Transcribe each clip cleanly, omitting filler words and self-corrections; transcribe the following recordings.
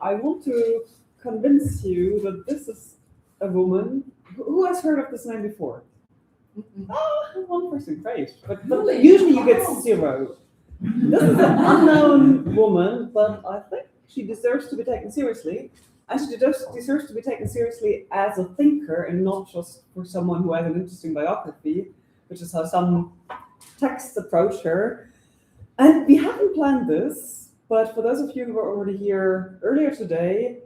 I want to convince you that this is a woman. Who has heard of this name before? Oh, one person, great. But usually you get zero. This is an unknown woman, but I think she deserves to be taken seriously. And she deserves to be taken seriously as a thinker and not just for someone who has an interesting biography, which is how some texts approach her. And we haven't planned this, but for those of you who were already here earlier today,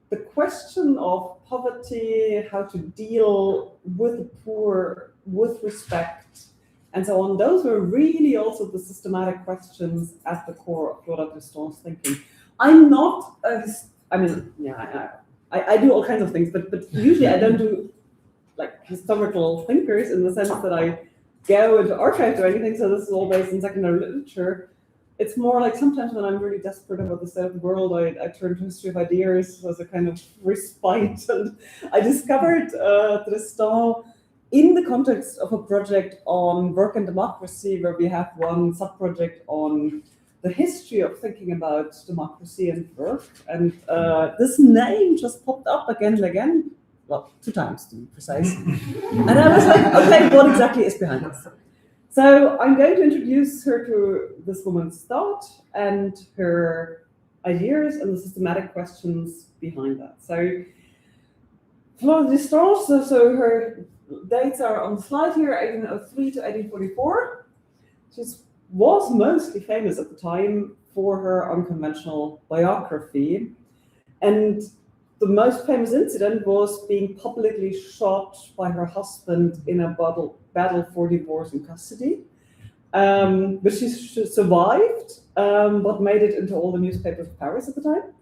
the question of poverty, how to deal with the poor, with respect, and so on, those were really also the systematic questions at the core of Flora Tristan's thinking. I'm not I do all kinds of things, but usually I don't do like historical thinkers in the sense that I go into archives or anything, so this is all based in secondary literature. It's more like sometimes when I'm really desperate about the state of the world, I turn to history of ideas as a kind of respite. And I discovered Tristan in the context of a project on work and democracy, where we have one sub-project on the history of thinking about democracy and work. And this name just popped up again and again, well, 2 times to be precise. And I was like, okay, what exactly is behind this? So I'm going to introduce her to this woman's thought and her ideas and the systematic questions behind that. So Flora Tristan, so her dates are on the slide here, 1803 to 1844. She was mostly famous at the time for her unconventional biography. And the most famous incident was being publicly shot by her husband in a battle for divorce and custody. But she survived, but made it into all the newspapers of Paris at the time.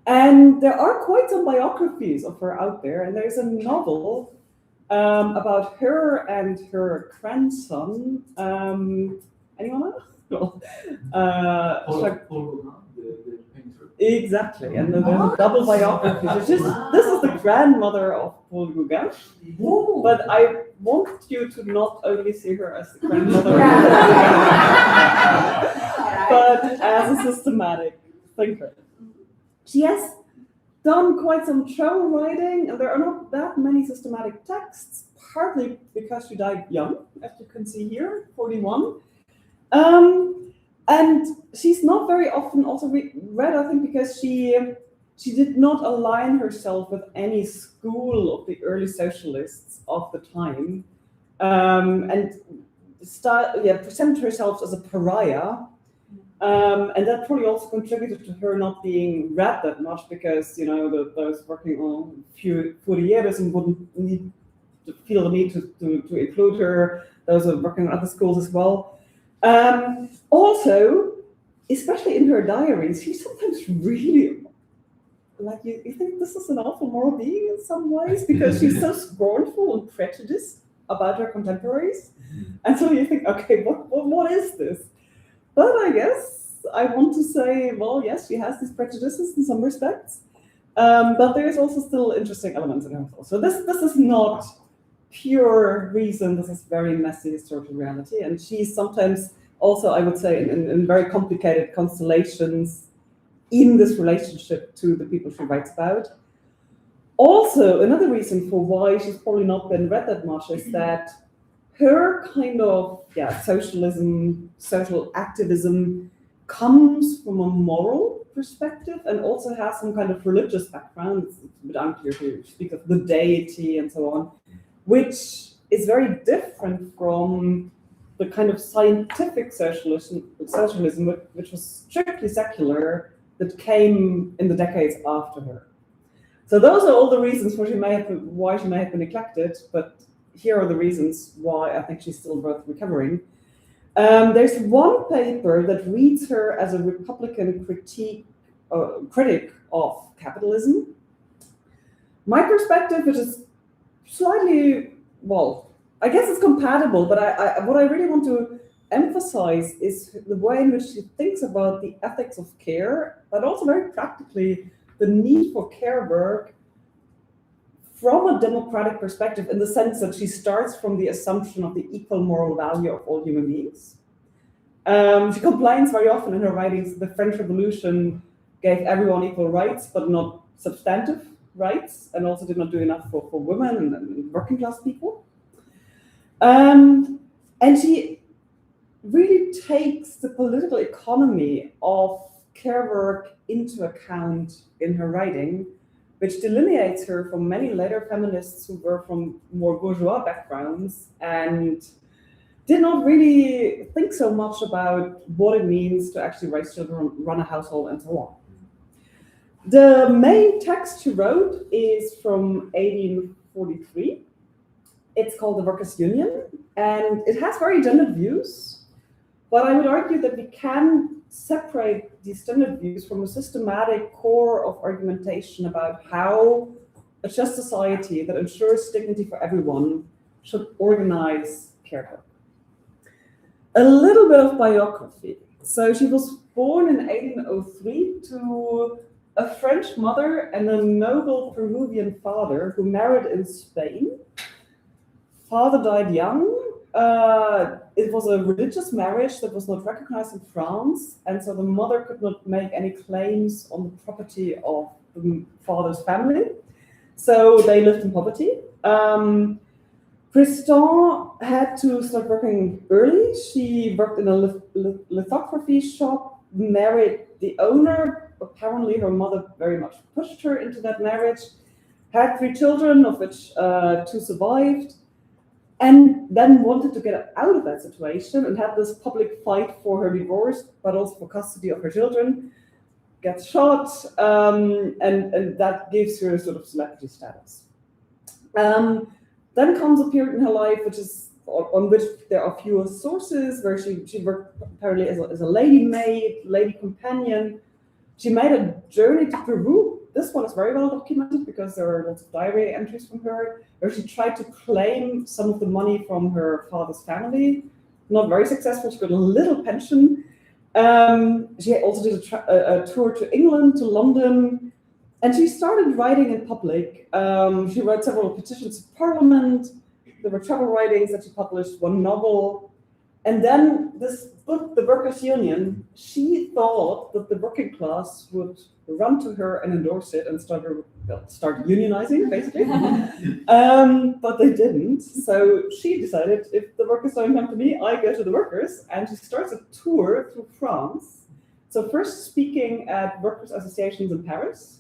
And there are quite some biographies of her out there, and there's a novel about her and her grandson. Anyone else? No. The painter. Exactly, and there's a double biography. This is the grandmother of Paul Gauguin, but I want you to not only see her as the grandmother, but as a systematic thinker. She has done quite some travel writing, and there are not that many systematic texts, partly because she died young, as you can see here, 41. And she's not very often also read, I think, because she did not align herself with any school of the early socialists of the time, and presented herself as a pariah. And that probably also contributed to her not being read that much, because those working on Fourierism wouldn't feel the need to include her. Those are working on other schools as well. Also, especially in her diaries, she's sometimes really like you think this is an awful moral being in some ways, because she's so scornful and prejudiced about her contemporaries. And so you think, okay, what is this? But I guess I want to say, well, yes, she has these prejudices in some respects, but there's also still interesting elements in her. So this is not pure reason. This is very messy historical reality, and she's sometimes also, I would say, in very complicated constellations in this relationship to the people she writes about. Also, another reason for why she's probably not been read that much is that her kind of socialism, social activism comes from a moral perspective and also has some kind of religious background. It's a bit unclear to speak of the deity and so on, which is very different from the kind of scientific socialism, which was strictly secular, that came in the decades after her. So those are all the reasons why she may have been neglected, but here are the reasons why I think she's still worth recovering. There's one paper that reads her as a Republican critic of capitalism. My perspective, which is slightly, well, I guess it's compatible, but what I really want to emphasize is the way in which she thinks about the ethics of care, but also very practically the need for care work from a democratic perspective, in the sense that she starts from the assumption of the equal moral value of all human beings. She complains very often in her writings that the French Revolution gave everyone equal rights, but not substantive rights, and also did not do enough for women and working class people. And she really takes the political economy of care work into account in her writing, which delineates her from many later feminists who were from more bourgeois backgrounds and did not really think so much about what it means to actually raise children, run a household, and so on. The main text she wrote is from 1843. It's called The Workers' Union, and it has very gendered views, but I would argue that we can separate these gendered views from a systematic core of argumentation about how a just society that ensures dignity for everyone should organize care work. A little bit of biography. So she was born in 1803 to a French mother and a noble Peruvian father who married in Spain. Father died young. It was a religious marriage that was not recognized in France, and so the mother could not make any claims on the property of the father's family. So they lived in poverty. Tristan had to start working early. She worked in a lithography shop, married the owner. Apparently her mother very much pushed her into that marriage, had 3 children, of which 2 survived, and then wanted to get out of that situation and had this public fight for her divorce, but also for custody of her children, gets shot, and that gives her a sort of celebrity status. Then comes a period in her life on which there are fewer sources, where she worked apparently as a lady maid, lady companion. She made a journey to Peru. This one is very well documented because there are lots of diary entries from her, where she tried to claim some of the money from her father's family. Not very successful. She got a little pension. She also did a tour to England, to London, and she started writing in public. She wrote several petitions to Parliament. There were travel writings that she published, one novel. And then this book, The Workers' Union, she thought that the working class would run to her and endorse it and start unionizing, basically. But they didn't. So she decided, if the workers don't come to me, I go to the workers. And she starts a tour through France. So first speaking at workers' associations in Paris,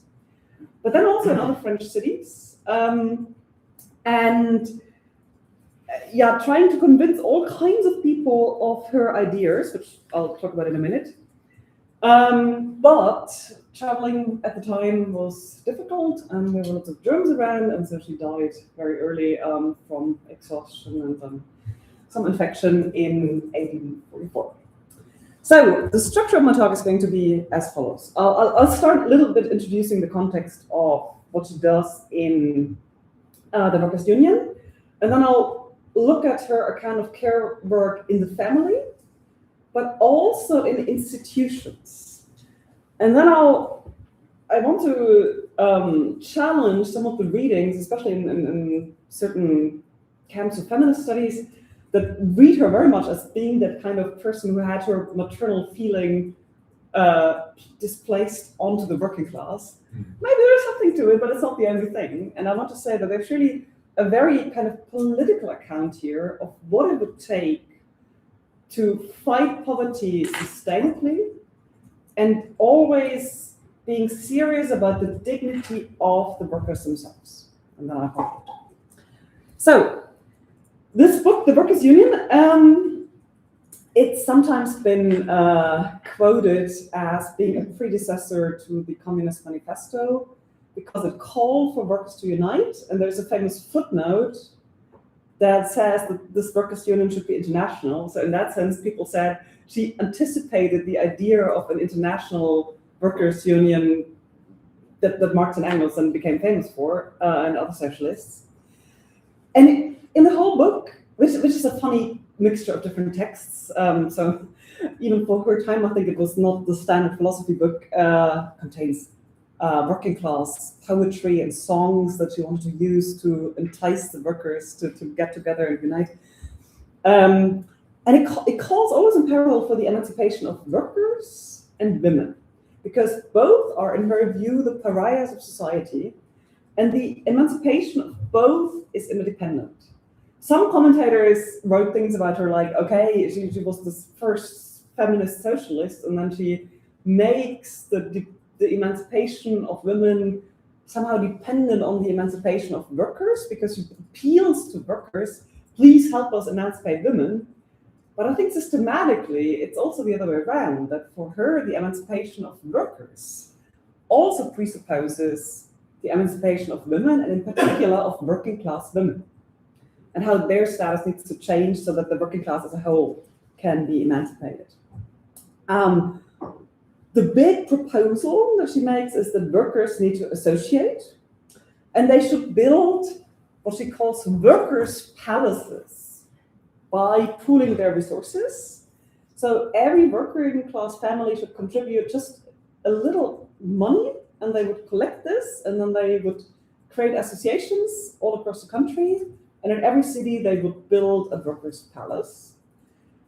but then also in other French cities. Trying to convince all kinds of people of her ideas, which I'll talk about in a minute. But traveling at the time was difficult, and there were lots of germs around, and so she died very early from exhaustion and some infection in 1844. So the structure of my talk is going to be as follows. I'll start a little bit introducing the context of what she does in the Workers' Union, and then I'll look at her account of care work in the family, but also in institutions. And then I want to challenge some of the readings, especially in certain camps of feminist studies, that read her very much as being that kind of person who had her maternal feeling displaced onto the working class. Maybe there's something to it, but it's not the only thing. And I want to say that there's really a very kind of political account here of what it would take to fight poverty sustainably and always being serious about the dignity of the workers themselves. And then I'll talk. So this book, The Workers' Union, it's sometimes been quoted as being a predecessor to the Communist Manifesto, because it called for workers to unite, and there's a famous footnote that says that this workers' union should be international. So in that sense, people said she anticipated the idea of an international workers' union that Marx and Engels then became famous for, and other socialists. And in the whole book, which is a funny mixture of different texts, so even for her time, I think it was not the standard philosophy book, contains working class poetry and songs that she wanted to use to entice the workers to get together and unite. And it calls always in parallel for the emancipation of workers and women. because both are, in her view, the pariahs of society, and the emancipation of both is interdependent. Some commentators wrote things about her like, okay, she was this first feminist socialist, and then she makes the emancipation of women somehow dependent on the emancipation of workers, because she appeals to workers, please help us emancipate women. But I think systematically, it's also the other way around, that for her, the emancipation of workers also presupposes the emancipation of women, and in particular of working class women, and how their status needs to change so that the working class as a whole can be emancipated. The big proposal that she makes is that workers need to associate, and they should build what she calls workers' palaces by pooling their resources. So every working class family should contribute just a little money, and they would collect this, and then they would create associations all across the country, and in every city they would build a workers' palace.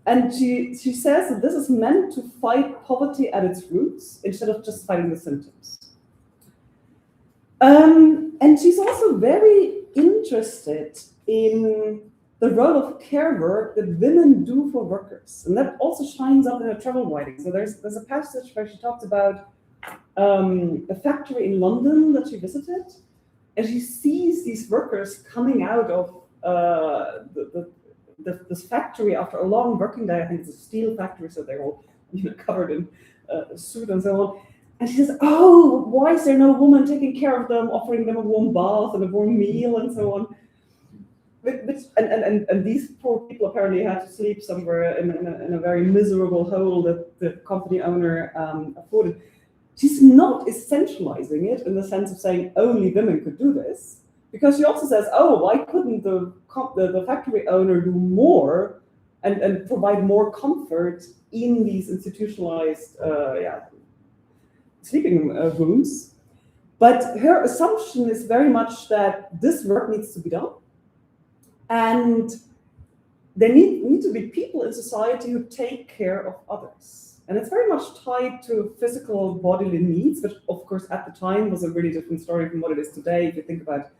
And she says that this is meant to fight poverty at its roots instead of just fighting the symptoms. And she's also very interested in the role of care work that women do for workers. And that also shines up in her travel writing. So there's a passage where she talks about a factory in London that she visited, and she sees these workers coming out of this factory after a long working day. I think it's a steel factory, so they're all covered in suit and so on. And she says, oh, why is there no woman taking care of them, offering them a warm bath and a warm meal and so on? And these poor people apparently had to sleep somewhere in a very miserable hole that the company owner afforded. She's not essentializing it in the sense of saying only women could do this, because she also says, oh, why couldn't the factory owner do more and provide more comfort in these institutionalized sleeping rooms? But her assumption is very much that this work needs to be done, and there need to be people in society who take care of others. And it's very much tied to physical bodily needs, which of course at the time was a really different story from what it is today. If you think about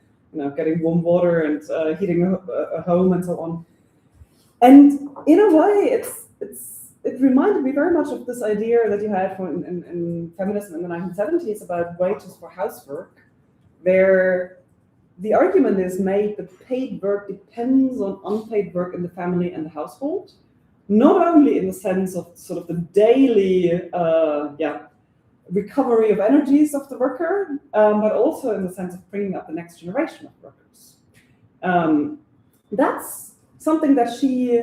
getting warm water and heating a home and so on. And in a way, it reminded me very much of this idea that you had in feminism in the 1970s about wages for housework, where the argument is made that paid work depends on unpaid work in the family and the household, not only in the sense of sort of the daily recovery of energies of the worker, but also in the sense of bringing up the next generation of workers. That's something that she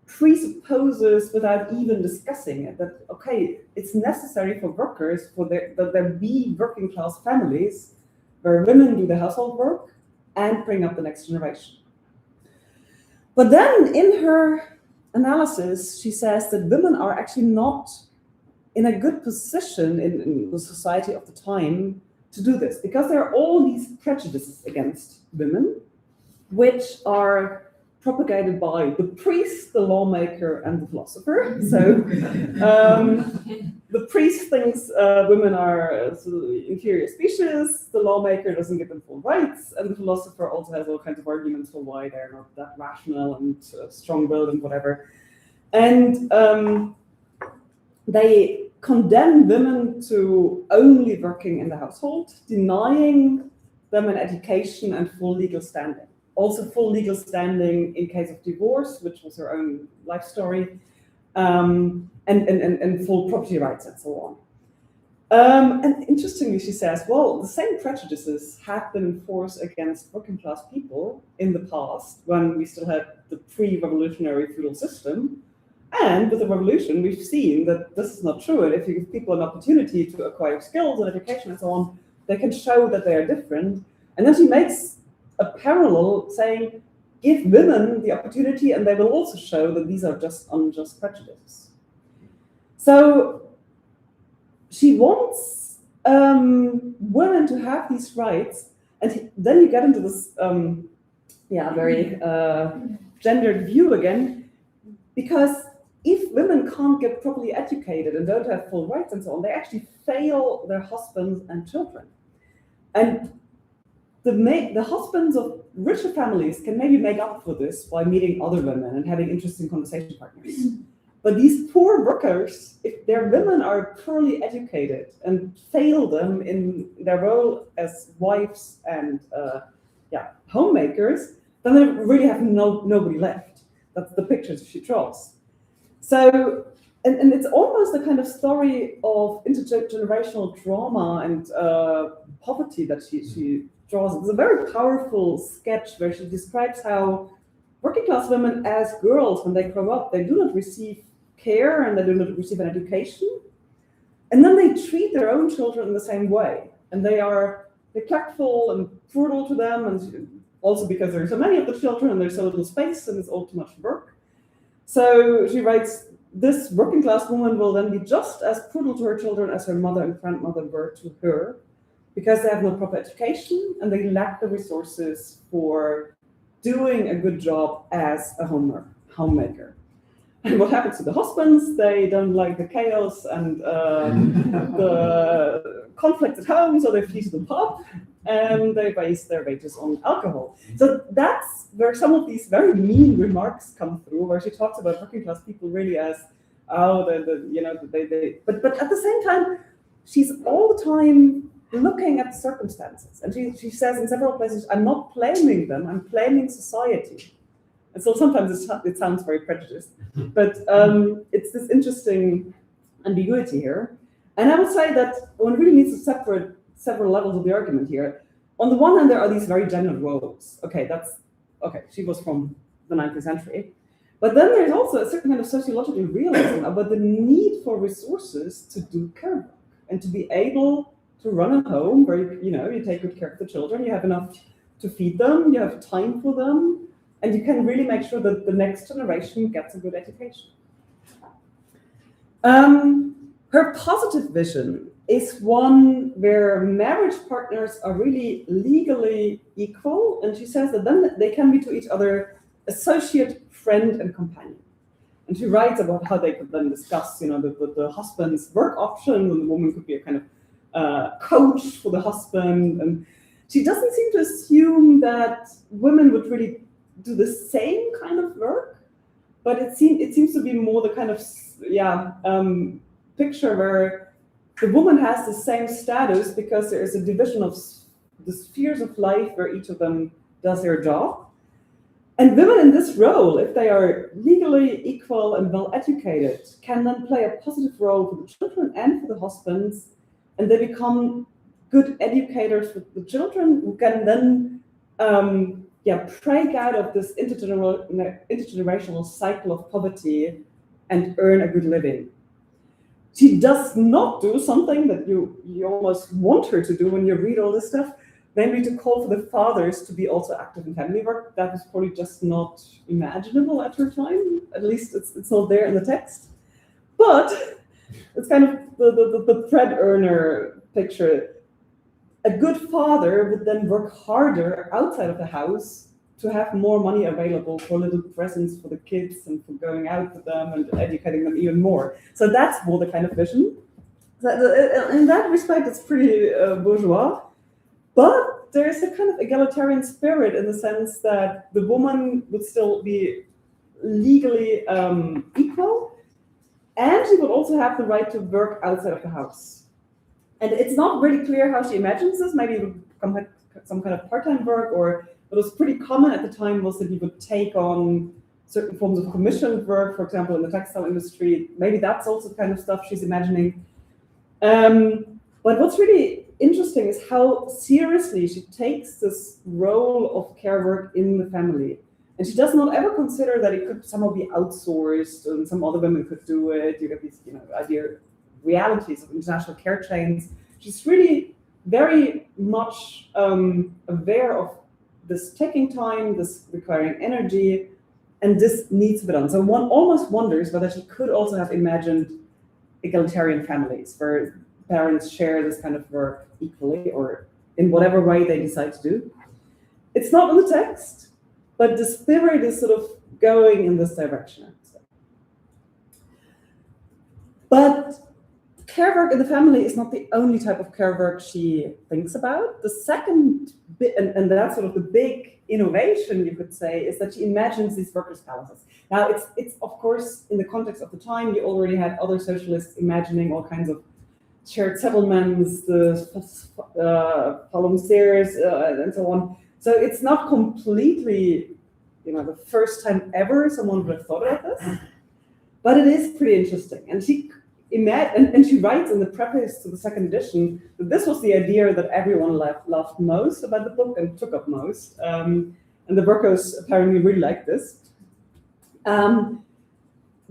presupposes without even discussing it, that, okay, it's necessary for workers, that there be working class families where women do the household work and bring up the next generation. But then in her analysis, she says that women are actually not in a good position in the society of the time to do this, because there are all these prejudices against women, which are propagated by the priest, the lawmaker, and the philosopher. So the priest thinks women are inferior species, the lawmaker doesn't give them full rights, and the philosopher also has all kinds of arguments for why they're not that rational and strong-willed and whatever. And they condemn women to only working in the household, denying them an education and full legal standing. Also full legal standing in case of divorce, which was her own life story, and full property rights and so on. And interestingly, she says, well, the same prejudices have been in force against working class people in the past, when we still had the pre-revolutionary feudal system. And with the revolution, we've seen that this is not true. And if you give people an opportunity to acquire skills and education and so on, they can show that they are different. And then she makes a parallel saying, give women the opportunity and they will also show that these are just unjust prejudices. So she wants women to have these rights, and then you get into this very gendered view again, because if women can't get properly educated and don't have full rights and so on, they actually fail their husbands and children. And the husbands of richer families can maybe make up for this by meeting other women and having interesting conversation partners. But these poor workers, if their women are poorly educated and fail them in their role as wives and homemakers, then they really have nobody left. That's the pictures she draws. So, and it's almost a kind of story of intergenerational trauma and poverty that she draws. It's a very powerful sketch where she describes how working class women as girls, when they grow up, they do not receive care and they do not receive an education. And then they treat their own children in the same way. And they're neglectful and brutal to them, and also because there are so many of the children and there's so little space and it's all too much work. So she writes, this working class woman will then be just as brutal to her children as her mother and grandmother were to her, because they have no proper education and they lack the resources for doing a good job as a homemaker. And what happens to the husbands? They don't like the chaos and the conflict at home, so they flee to the pub and they base their wages on alcohol. So that's where some of these very mean remarks come through, where she talks about working class people really as, but at the same time, she's all the time looking at circumstances. And she says in several places, I'm not blaming them, I'm blaming society. And so sometimes it sounds very prejudiced, but it's this interesting ambiguity here. And I would say that one really needs to separate several levels of the argument here. On the one hand, there are these very gender roles. Okay, she was from the 19th century. But then there's also a certain kind of sociological realism about the need for resources to do care work and to be able to run a home where you take good care of the children, you have enough to feed them, you have time for them, and you can really make sure that the next generation gets a good education. Her positive vision is one where marriage partners are really legally equal, and she says that then they can be to each other associate, friend, and companion. And she writes about how they could then discuss, the husband's work option, and the woman could be a kind of coach for the husband. And she doesn't seem to assume that women would really do the same kind of work, but it seems to be more the kind of picture where the woman has the same status because there is a division of the spheres of life where each of them does their job. And women in this role, if they are legally equal and well educated, can then play a positive role for the children and for the husbands, and they become good educators for the children who can then break out of this intergenerational cycle of poverty and earn a good living. She does not do something that you almost want her to do when you read all this stuff, namely to call for the fathers to be also active in family work. That was probably just not imaginable at her time. At least it's not there in the text. But it's kind of the thread earner picture. A good father would then work harder outside of the house to have more money available for little presents for the kids and for going out with them and educating them even more. So that's more the kind of vision. In that respect, it's pretty bourgeois. But there's a kind of egalitarian spirit in the sense that the woman would still be legally equal, and she would also have the right to work outside of the house. And it's not really clear how she imagines this. Maybe it would become some kind of part-time work, or what was pretty common at the time was that you would take on certain forms of commissioned work, for example, in the textile industry. Maybe that's also the kind of stuff she's imagining. But what's really interesting is how seriously she takes this role of care work in the family. And she does not ever consider that it could somehow be outsourced and some other women could do it. You get these realities of international care chains. She's really very much aware of this taking time, this requiring energy, and this needs to be done. So one almost wonders whether she could also have imagined egalitarian families where parents share this kind of work equally or in whatever way they decide to do. It's not in the text, but the spirit is sort of going in this direction, I would say. But care work in the family is not the only type of care work she thinks about. The second bit, and that's sort of the big innovation, you could say, is that she imagines these workers' palaces. Now, it's of course, in the context of the time, you already had other socialists imagining all kinds of shared settlements, the phalansteres, and so on. So it's not completely, the first time ever someone would have thought about this, but it is pretty interesting. And she writes in the preface to the second edition that this was the idea that everyone loved most about the book and took up most. And the workers apparently really liked this.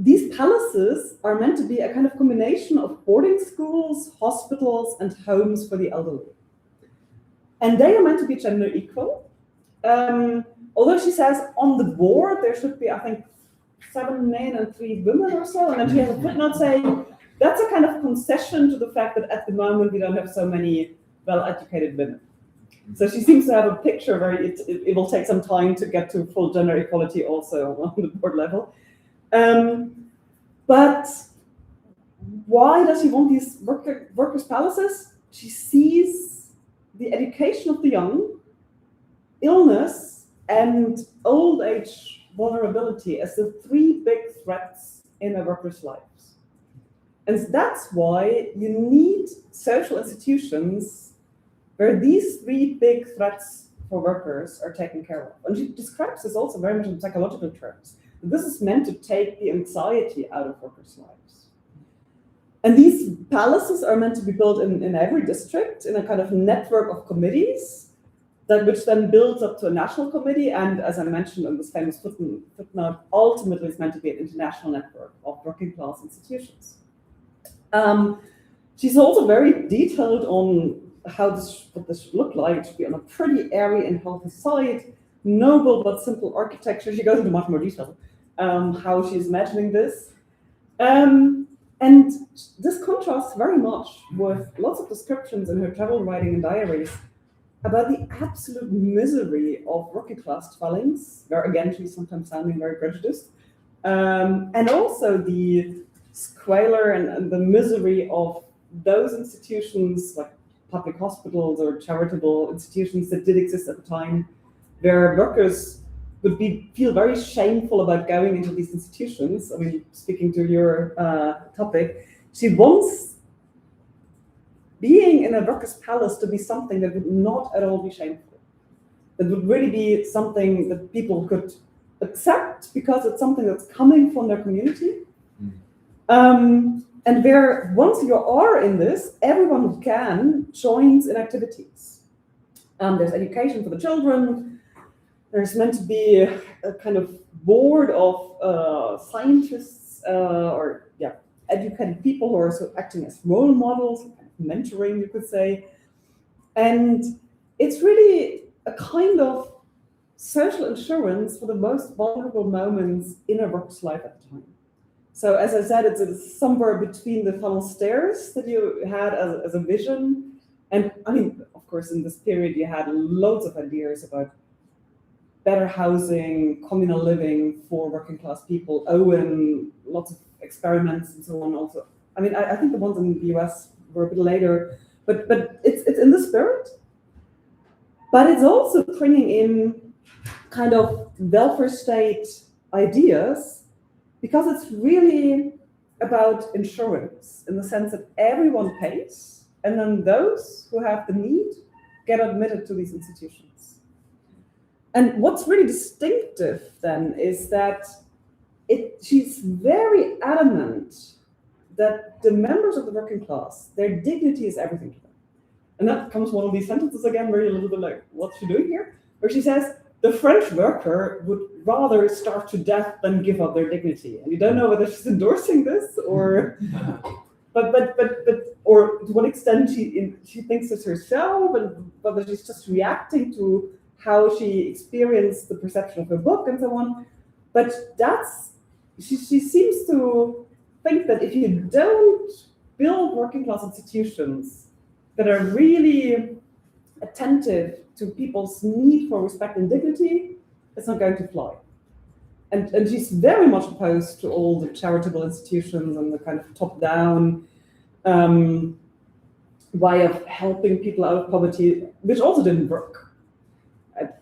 These palaces are meant to be a kind of combination of boarding schools, hospitals, and homes for the elderly. And they are meant to be gender equal. Although she says on the board there should be, I think, 7 men and 3 women or so. And then she has a footnote saying that's a kind of concession to the fact that at the moment we don't have so many well-educated women. So she seems to have a picture where it will take some time to get to full gender equality also on the board level. But why does she want these workers' palaces? She sees the education of the young, illness, and old age vulnerability as the 3 big threats in a worker's lives. And that's why you need social institutions where these 3 big threats for workers are taken care of. And she describes this also very much in psychological terms. This is meant to take the anxiety out of workers' lives. And these palaces are meant to be built in every district in a kind of network of committees, which then builds up to a national committee. And as I mentioned in this famous footnote, ultimately it's meant to be an international network of working class institutions. She's also very detailed on what this should look like. It should be on a pretty airy and healthy site, noble but simple architecture. She goes into much more detail how she's imagining this. And this contrasts very much with lots of descriptions in her travel writing and diaries about the absolute misery of working class dwellings, where again she's sometimes sounding very prejudiced, and also the squalor and the misery of those institutions like public hospitals or charitable institutions that did exist at the time, where workers would feel very shameful about going into these institutions. I mean, speaking to your topic, she wants being in a worker's palace to be something that would not at all be shameful. That would really be something that people could accept because it's something that's coming from their community. And where once you are in this, everyone who can joins in activities. There's education for the children. There's meant to be a kind of board of scientists educated people who are so acting as role models, mentoring, you could say. And it's really a kind of social insurance for the most vulnerable moments in a worker's life at the time. So as I said, it's somewhere between the phalansteres that you had as a vision. And I mean, of course, in this period, you had loads of ideas about better housing, communal living for working class people, Owen, lots of experiments and so on also. I mean, I think the ones in the US were a bit later, but it's in the spirit. But it's also bringing in kind of welfare state ideas, because it's really about insurance in the sense that everyone pays, and then those who have the need get admitted to these institutions. And what's really distinctive then is that she's very adamant that the members of the working class, their dignity is everything to them. And that comes one of these sentences again, where you're a little bit like, what's she doing here? Where she says, the French worker would rather starve to death than give up their dignity. And you don't know whether she's endorsing this or, or to what extent she thinks this herself, and whether she's just reacting to how she experienced the perception of her book and so on. But she seems to think that if you don't build working class institutions that are really attentive to people's need for respect and dignity, it's not going to fly. and she's very much opposed to all the charitable institutions and the kind of top-down way of helping people out of poverty, which also didn't work.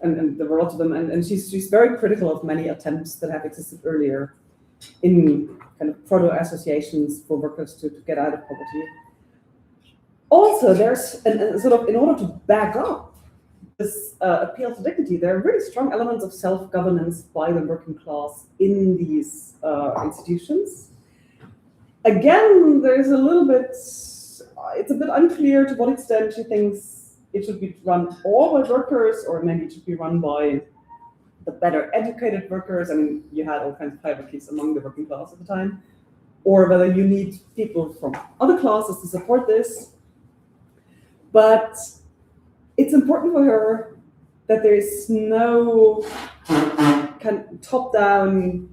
And there were lots of them, and she's very critical of many attempts that have existed earlier in kind of proto-associations for workers to get out of poverty. Also, there's sort of, in order to back up this appeal to dignity, there are really strong elements of self-governance by the working class in these institutions. Again, there's a little bit, it's a bit unclear to what extent she thinks it should be run all by workers, or maybe it should be run by the better educated workers. I mean, you had all kinds of hierarchies among the working class at the time, or whether you need people from other classes to support this. But it's important for her that there is no kind of top-down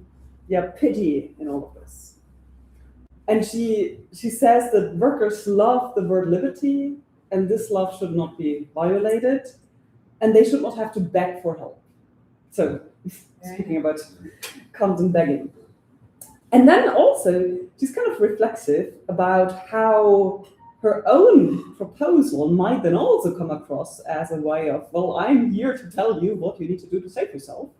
pity in all of this. And she says that workers love the word liberty, and this love should not be violated, and they should not have to beg for help. So, speaking about constant begging. And then also, she's kind of reflexive about how her own proposal might then also come across as a way of, well, I'm here to tell you what you need to do to save yourself.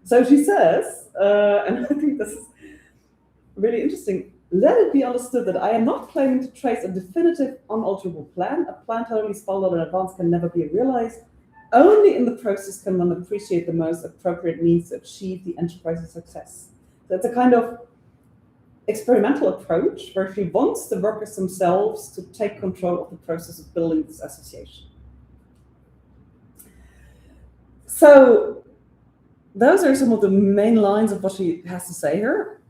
So she says, and I think this is really interesting, let it be understood that I am not claiming to trace a definitive, unalterable plan. A plan totally spelled out in advance can never be realized. Only in the process can one appreciate the most appropriate means to achieve the enterprise's success. So it's a kind of experimental approach where she wants the workers themselves to take control of the process of building this association. So those are some of the main lines of what she has to say here.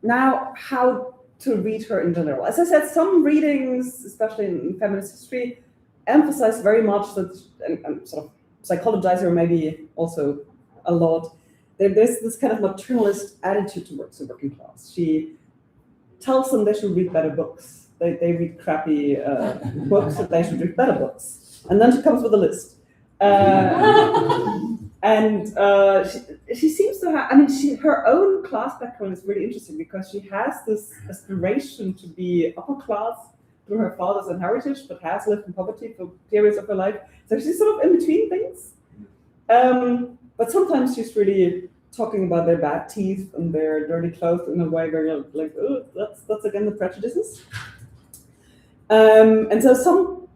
Now, how to read her in general. As I said, some readings, especially in feminist history, emphasize very much that, and sort of psychologize her maybe also a lot, there's this kind of maternalist attitude towards the working class. She tells them they should read better books. They read crappy books, that they should read better books. And then she comes with a list. She seems to have, I mean, her own class background is really interesting because she has this aspiration to be upper class through her father's inheritance, but has lived in poverty for periods of her life. So she's sort of in between things. But sometimes she's really talking about their bad teeth and their dirty clothes in a way where you're like, oh, that's again the prejudices. And so some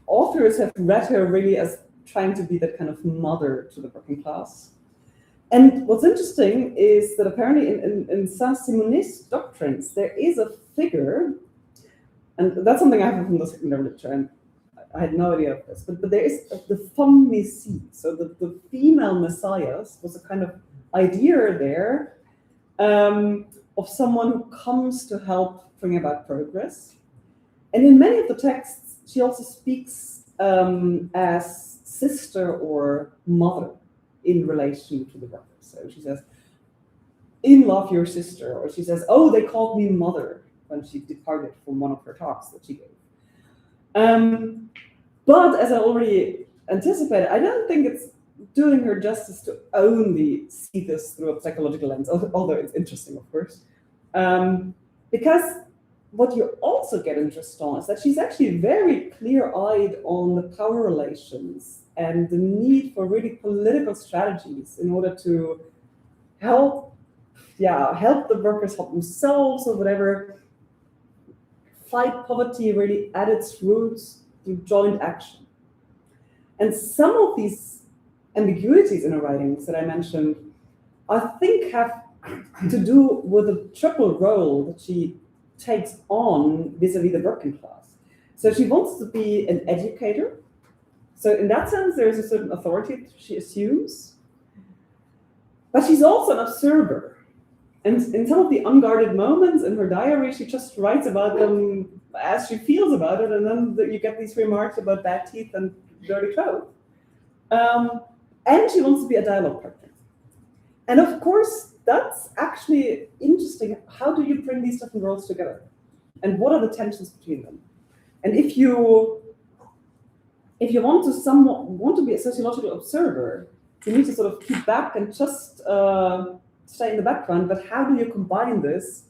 authors have read her really as trying to be that kind of mother to the working class. And what's interesting is that apparently in Saint-Simonist doctrines, there is a figure, and that's something I have from the secondary literature, and I had no idea of this, but there is the femme messie, so the female messiahs was a kind of idea there of someone who comes to help bring about progress. And in many of the texts, she also speaks as sister or mother in relation to the workers. So she says, in love your sister, or she says, oh, they called me mother when she departed from one of her talks that she gave. But as I already anticipated, I don't think it's doing her justice to only see this through a psychological lens, although it's interesting, of course. Because what you also get interested on is that she's actually very clear-eyed on the power relations and the need for really political strategies in order to help the workers help themselves or whatever, fight poverty really at its roots through joint action. And some of these ambiguities in her writings that I mentioned, I think have to do with the triple role that she takes on vis-a-vis the working class. So she wants to be an educator. So in that sense, there is a certain authority that she assumes. But she's also an observer. And in some of the unguarded moments in her diary, she just writes about them as she feels about it, and then you get these remarks about bad teeth and dirty clothes. And she wants to be a dialogue partner. And of course, that's actually interesting. How do you bring these different roles together? And what are the tensions between them? And if you want to be a sociological observer, you need to sort of keep back and just stay in the background, but how do you combine this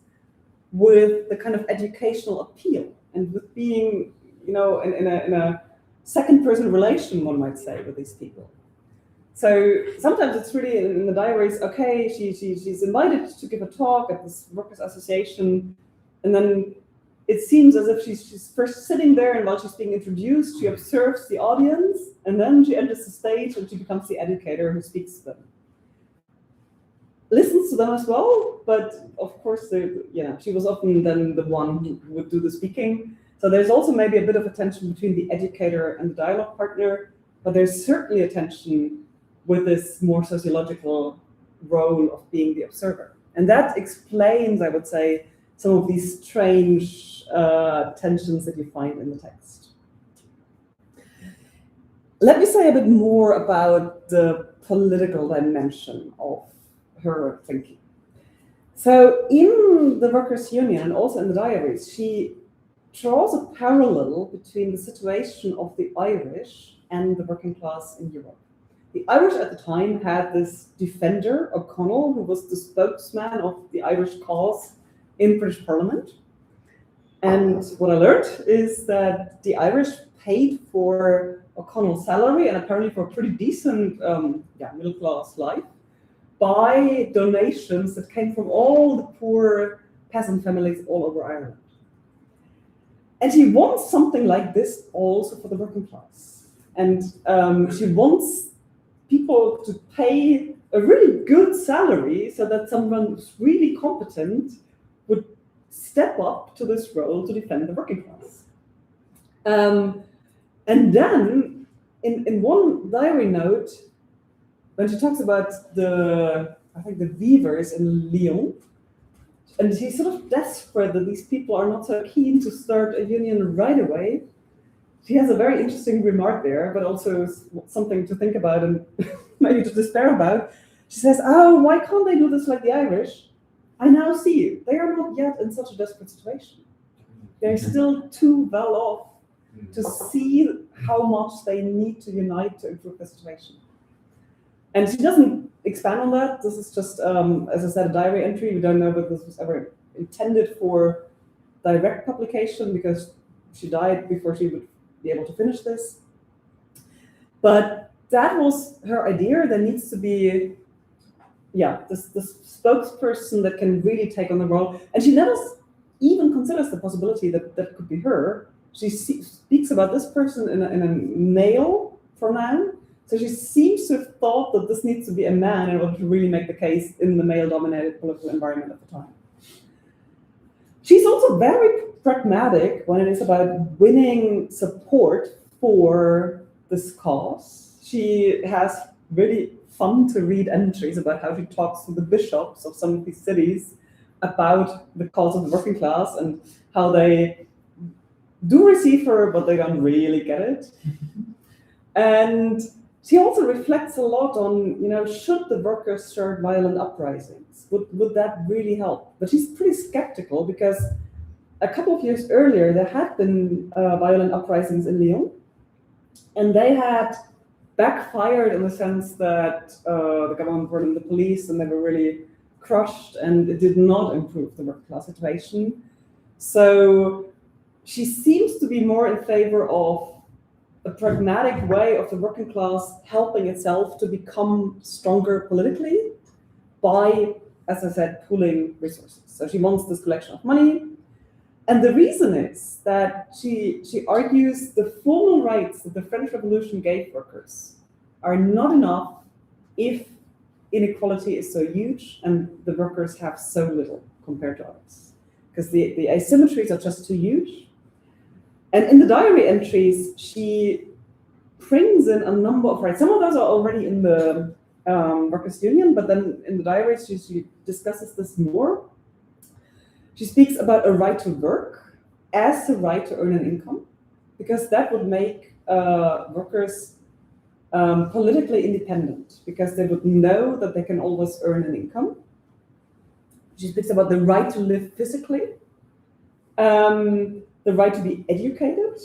with the kind of educational appeal and with being, in a second person relation, one might say, with these people. So sometimes it's really in the diaries, okay, she's invited to give a talk at this workers' association, and then it seems as if she's first sitting there, and while she's being introduced, she observes the audience, and then she enters the stage and she becomes the educator who speaks to them. Listens to them as well, but of course, she was often then the one who would do the speaking. So there's also maybe a bit of a tension between the educator and the dialogue partner, but there's certainly a tension with this more sociological role of being the observer. And that explains, I would say, some of these strange tensions that you find in the text. Let me say a bit more about the political dimension of her thinking. So in the Workers' Union and also in the diaries, she draws a parallel between the situation of the Irish and the working class in Europe. The Irish at the time had this defender, O'Connell, who was the spokesman of the Irish cause in British Parliament. And what I learned is that the Irish paid for O'Connell's salary, and apparently for a pretty decent middle-class life, by donations that came from all the poor peasant families all over Ireland. And she wants something like this also for the working class. And she wants people to pay a really good salary so that someone who's really competent would step up to this role to defend the working class. And then in one diary note, when she talks about the weavers in Lyon, and she's sort of desperate that these people are not so keen to start a union right away, she has a very interesting remark there, but also something to think about and maybe to despair about. She says, "Oh, why can't they do this like the Irish? I now see they are not yet in such a desperate situation. They're still too well off to see how much they need to unite to improve the situation." And she doesn't expand on that. This is just, as I said, a diary entry. We don't know whether this was ever intended for direct publication because she died before she would be able to finish this. But that was her idea. There needs to be, this spokesperson that can really take on the role. And she never even considers the possibility that that could be her. She speaks about this person in a male pronoun. So she seems to have thought that this needs to be a man in order to really make the case in the male-dominated political environment at the time. She's also very pragmatic when it is about winning support for this cause. She has really fun to read entries about how she talks to the bishops of some of these cities about the cause of the working class and how they do receive her, but they don't really get it. And she also reflects a lot on, should the workers start violent uprisings? Would that really help? But she's pretty skeptical because a couple of years earlier, there had been violent uprisings in Lyon, and they had backfired in the sense that the government brought in the police and they were really crushed, and it did not improve the working class situation. So she seems to be more in favor of a pragmatic way of the working class helping itself to become stronger politically by, as I said, pooling resources. So she wants this collection of money. And the reason is that she argues the formal rights that the French Revolution gave workers are not enough if inequality is so huge and the workers have so little compared to others. Because the asymmetries are just too huge. And in the diary entries, she brings in a number of rights. Some of those are already in the Workers' Union, but then in the diaries, she discusses this more. She speaks about a right to work as a right to earn an income, because that would make workers politically independent, because they would know that they can always earn an income. She speaks about the right to live physically, the right to be educated,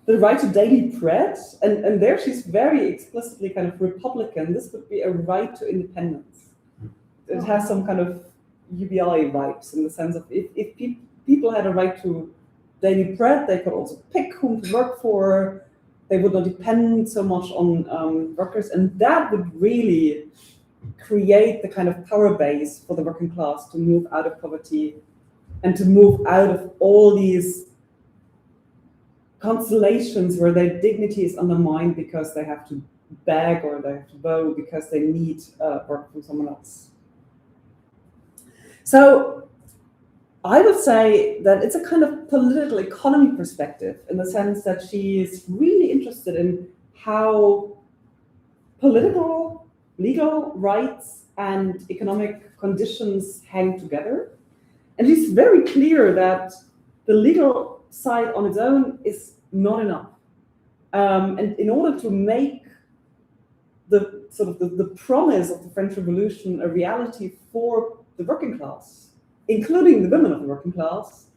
the right to daily bread, and there she's very explicitly kind of Republican. This would be a right to independence. It has some kind of UBI vibes in the sense of if people had a right to daily bread, they could also pick whom to work for. They would not depend so much on workers, and that would really create the kind of power base for the working class to move out of poverty and to move out of all these constellations where their dignity is undermined because they have to beg or they have to bow because they need work from someone else. So I would say that it's a kind of political economy perspective in the sense that she is really interested in how political, legal rights and economic conditions hang together. And she's very clear that the legal side on its own is not enough. And in order to make the sort of the promise of the French Revolution a reality for the working class, including the women of the working class,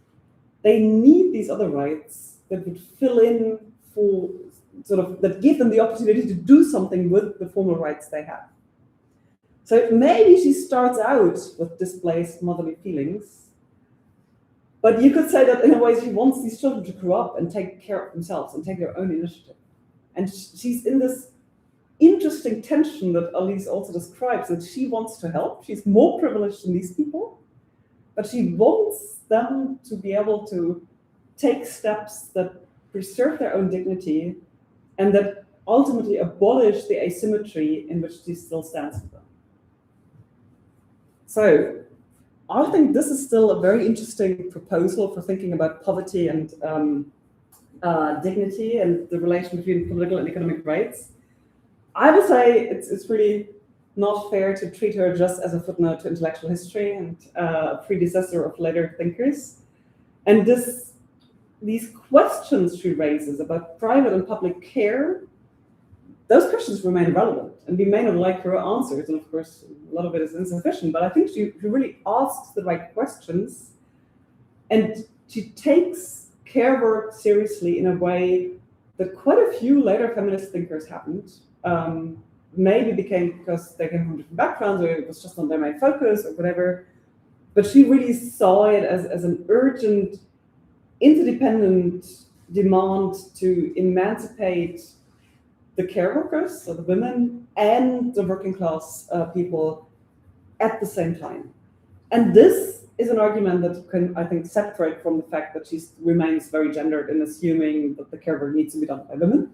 they need these other rights that would fill in for sort of, that give them the opportunity to do something with the formal rights they have. So maybe she starts out with displaced motherly feelings, but you could say that in a way she wants these children to grow up and take care of themselves and take their own initiative. And she's in this interesting tension that Alice also describes, that she wants to help. She's more privileged than these people, but she wants them to be able to take steps that preserve their own dignity and that ultimately abolish the asymmetry in which she still stands for them. So I think this is still a very interesting proposal for thinking about poverty and dignity and the relation between political and economic rights. I would say it's really not fair to treat her just as a footnote to intellectual history and a predecessor of later thinkers. And these questions she raises about private and public care, those questions remain relevant, and we may not like her answers, and of course a lot of it is insufficient, but I think she really asks the right questions, and she takes care work seriously in a way that quite a few later feminist thinkers haven't. Maybe became because they came from different backgrounds, or it was just not their main focus, or whatever. But she really saw it as an urgent, interdependent demand to emancipate the care workers, so the women, and the working class people at the same time. And this is an argument that you can, I think, separate from the fact that she remains very gendered in assuming that the care work needs to be done by women.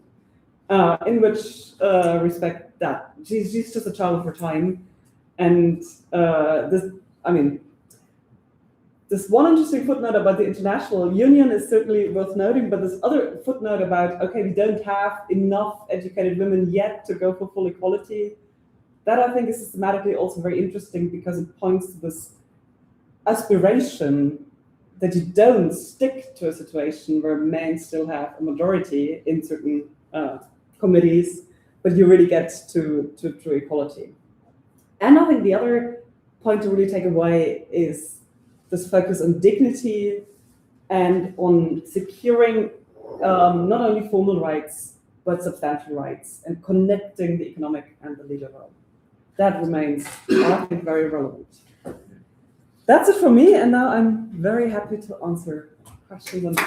In which respect that she's just a child of her time, and this one interesting footnote about the international union is certainly worth noting, but this other footnote about, okay, we don't have enough educated women yet to go for full equality, that I think is systematically also very interesting because it points to this aspiration that you don't stick to a situation where men still have a majority in certain committees, but you really get to true equality. And I think the other point to really take away is this focus on dignity and on securing not only formal rights, but substantial rights, and connecting the economic and the legal realm. That remains, I think, very relevant. That's it for me, and now I'm very happy to answer questions on the